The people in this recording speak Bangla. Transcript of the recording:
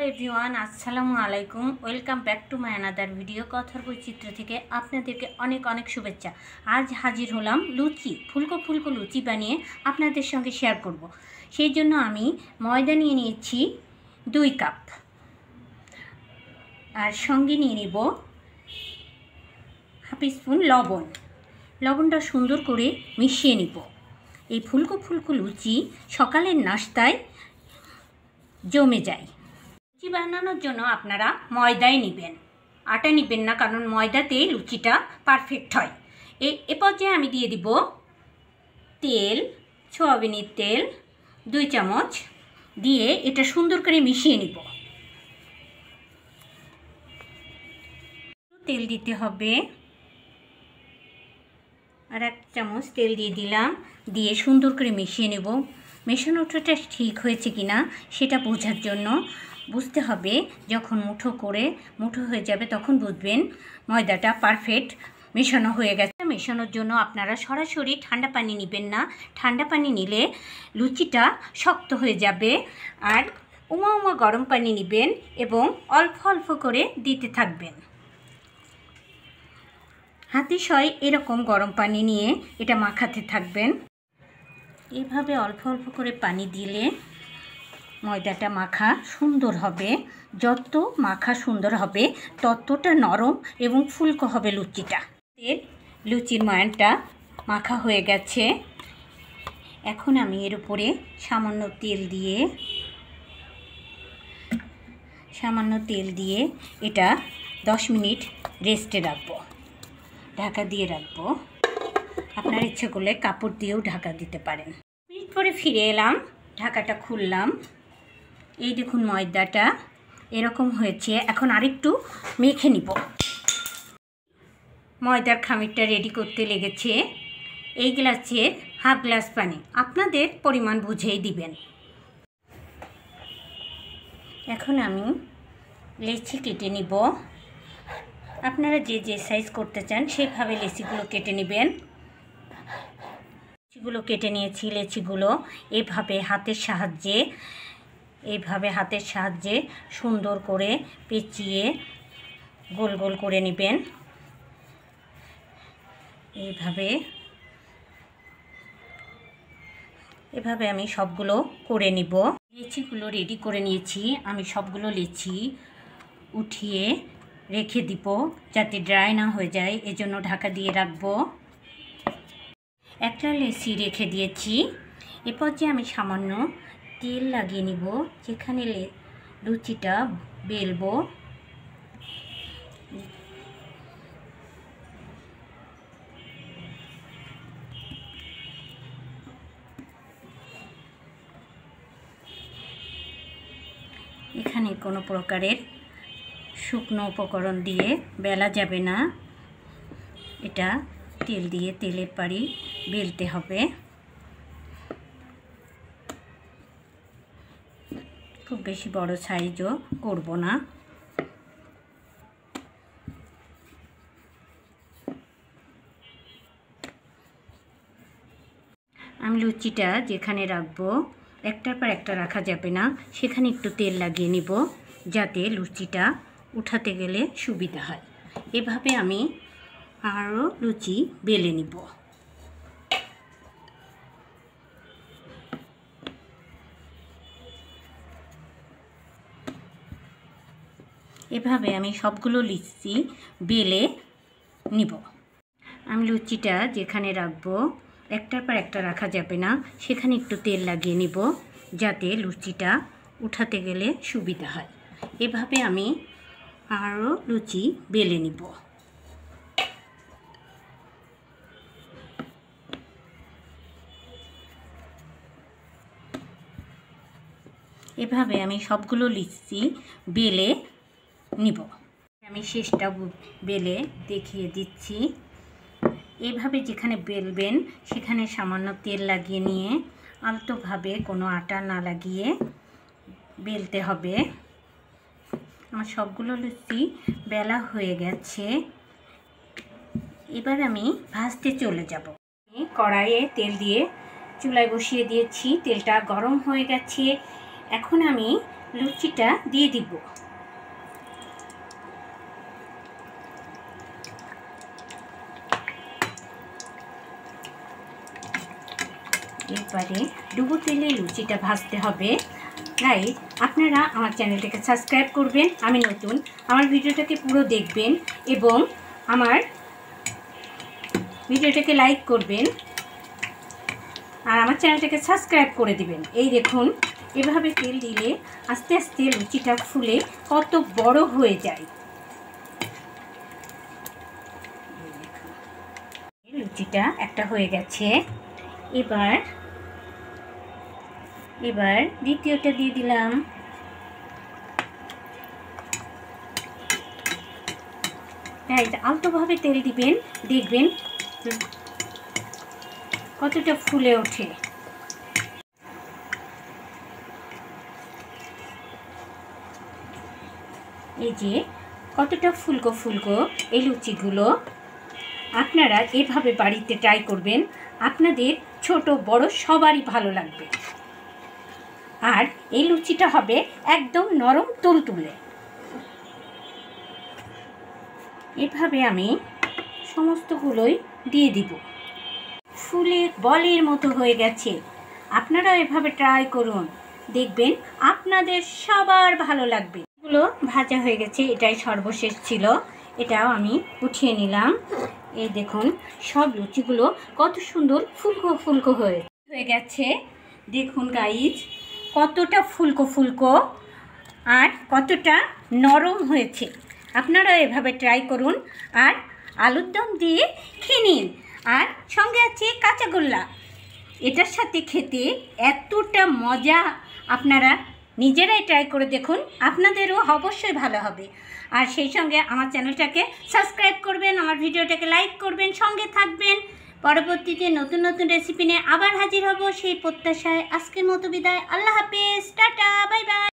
এভরিওয়ান, আসসালামু আলাইকুম। Welcome back to my another video. কথার বৈচিত্র্য থেকে আপনাদেরকে অনেক অনেক শুভেচ্ছা। আজ হাজির হলাম লুচি, ফুলকো ফুলকো লুচি বানিয়ে আপনাদের সঙ্গে শেয়ার করব। সেই জন্য আমি ময়দা নিয়ে নিয়েছি 2 কাপ, আর সঙ্গে নিয়ে নেব হাফ স্পুন লবণ। লবণটা সুন্দর করে মিশিয়ে নিব। এই ফুলকো ফুলকো লুচি সকালের নাস্তায় জমে যায়। লুচি বানানোর জন্য আপনারা ময়দাই নেবেন, আটা নেবেন না, কারণ ময়দাতে লুচিটা পারফেক্ট হয়। এ পর্যায়ে আমি দিয়ে দিব তেল, সয়াবিনের তেল 2 চামচ দিয়ে এটা সুন্দর করে মিশিয়ে নিব। তেল দিতে হবে, আর 1 চামচ তেল দিয়ে দিলাম, দিয়ে সুন্দর করে মিশিয়ে নেব। মেশানোটা ঠিক হয়েছে কিনা সেটা বোঝার জন্য বুঝতে হবে, যখন মুঠো হয়ে যাবে তখন বুঝবেন ময়দাটা পারফেক্ট মেশানো হয়ে গেছে। মেশানোর জন্য আপনারা সরাসরি ঠান্ডা পানি নেবেন না, ঠান্ডা পানি নিলে লুচিটা শক্ত হয়ে যাবে। আর উমা গরম পানি নেবেন এবং অল্প অল্প করে দিতে থাকবেন। হাতে সয় এরকম গরম পানি নিয়ে এটা মাখাতে থাকবেন। এইভাবে অল্প অল্প করে পানি দিলে ময়দাটা মাখা সুন্দর হবে। যত মাখা সুন্দর হবে ততটা নরম এবং ফুলকো হবে লুচিটা। লুচির ময়ানটা মাখা হয়ে গেছে। এখন আমি এর উপরে সামান্য তেল দিয়ে এটা 10 মিনিট রেস্টে রাখবো, ঢাকা দিয়ে রাখবো। আপনার ইচ্ছে করলে কাপড় দিয়েও ঢাকা দিতে পারেন। মিনিট পরে ফিরে এলাম, ঢাকাটা খুললাম। এই দেখুন ময়দাটা এরকম হয়েছে। এখন আরেকটু মেখে নিব। ময়দার খামিরটা রেডি করতে লেগেছে এই গ্লাসের হাফ গ্লাস পানি, আপনাদের পরিমাণ বুঝেই দিবেন। এখন আমি লেচি কেটে নিব। আপনারা যে সাইজ করতে চান সেভাবে লেচিগুলো কেটে নেবেন। লেচিগুলো কেটে নিয়েছি। লেচিগুলো এইভাবে হাতের সাহায্যে সুন্দর করে পেঁচিয়ে গোল গোল করে নেবেন। এভাবে আমি সবগুলো করে নিব। লেচিগুলো রেডি করে নিয়েছি। আমি সবগুলো লেচি উঠিয়ে রেখে দিব যাতে ড্রাই না হয়ে যায়, এজন্য ঢাকা দিয়ে রাখবো। একটা লেচি রেখে দিয়েছি। এরপর যে আমি সামান্য তেল লাগিয়ে নিব যেখানে লুচিটা বেলবো। এখানে কোনো প্রকারের শুকনো উপকরণ দিয়ে বেলা যাবে না, এটা তেলের পাড়ি বেলতে হবে। খুব বেশি বড় সাইজও করব না। আমি লুচিটা যেখানে রাখবো একটার পর একটা রাখা যাবে না, সেখানে একটু তেল লাগিয়ে নিব যাতে লুচিটা উঠাতে গেলে সুবিধা হয়। এভাবে আমি আরও লুচি বেলে নিব। এভাবে আমি সবগুলো লুচি বেলে নিব। আমি লুচিটা যেখানে রাখবো একটার পর একটা রাখা যাবে না, সেখানে একটু তেল লাগিয়ে নিব যাতে লুচিটা উঠাতে গেলে সুবিধা হয়। এভাবে আমি আরও লুচি বেলে নিব। এভাবে আমি সবগুলো লুচি বেলে নিব। আমি শেষটা বেলে দেখিয়ে দিচ্ছি। এভাবে যেখানে বেলবেন সেখানে সামান্য তেল লাগিয়ে নিয়ে আলতোভাবে, কোনো আটা না লাগিয়ে বেলতে হবে। আমার সবগুলো লুচি বেলা হয়ে গেছে। এবার আমি ভাজতে চলে যাব। কড়াইয়ে তেল দিয়ে চুলায় বসিয়ে দিয়েছি, তেলটা গরম হয়ে গেছে। এখন আমি লুচিটা দিয়ে দিব। এবারে ডুবো তেলে লুচিটা ভাজতে হবে। গাইস, আপনারা আমার চ্যানেলটাকে সাবস্ক্রাইব করবেন, আমি নতুন, আমার ভিডিওটাকে পুরো দেখবেন এবং আমার ভিডিওটাকে লাইক করবেন আর আমার চ্যানেলটাকে সাবস্ক্রাইব করে দিবেন। এই দেখুন, এভাবে তেল দিলে আস্তে আস্তে লুচিটা ফুলে কত বড় হয়ে যায়। লুচিটা একটা হয়ে গেছে। এবার দ্বিতীয়টা দিয়ে দিলাম। আলতোভাবে তেল দিবেন, দেখবেন কতটা ফুলে ওঠে। এই যে কতটা ফুলকো ফুলকো এই লুচিগুলো, আপনারা এভাবে বাড়িতে ট্রাই করবেন, আপনাদের ছোট বড় সবারই ভালো লাগবে। আর এই লুচিটা হবে একদম নরম তুলতুলে। এভাবে আমি সমস্তগুলোই দিয়ে দিব। ফুলে বলের মতো হয়ে গেছে। আপনারা এভাবে ট্রাই করুন, দেখবেন আপনাদের সবার ভালো লাগবে। এগুলো ভাজা হয়ে গেছে, এটাই সর্বশেষ ছিল, এটাও আমি উঠিয়ে নিলাম। এই দেখুন সব লুচিগুলো কত সুন্দর ফুলকো ফুলকো হয়ে গেছে। দেখুন গাইজ, কতটা ফুলকো ফুলকো আর কতটা নরম হয়েছে। আপনারা এভাবে ট্রাই করুন আর আলুর দম দিয়ে খেয়ে নিন। আর সঙ্গে আছে কাঁচাগোল্লা। এটার সাথে খেতে এতটা মজা, আপনারা নিজেরাই ট্রাই করে দেখুন, আপনাদেরও অবশ্যই ভালো হবে। আর সেই সঙ্গে আমার চ্যানেলটাকে সাবস্ক্রাইব করবেন, আমার ভিডিওটাকে লাইক করবেন, সঙ্গে থাকবেন। পরবর্তীতে নতুন নতুন রেসিপি নিয়ে আবার হাজির হব, সেই প্রত্যাশায় আজকের মতো বিদায়। আল্লাহ হাফেজ, টাটা, বাই বাই।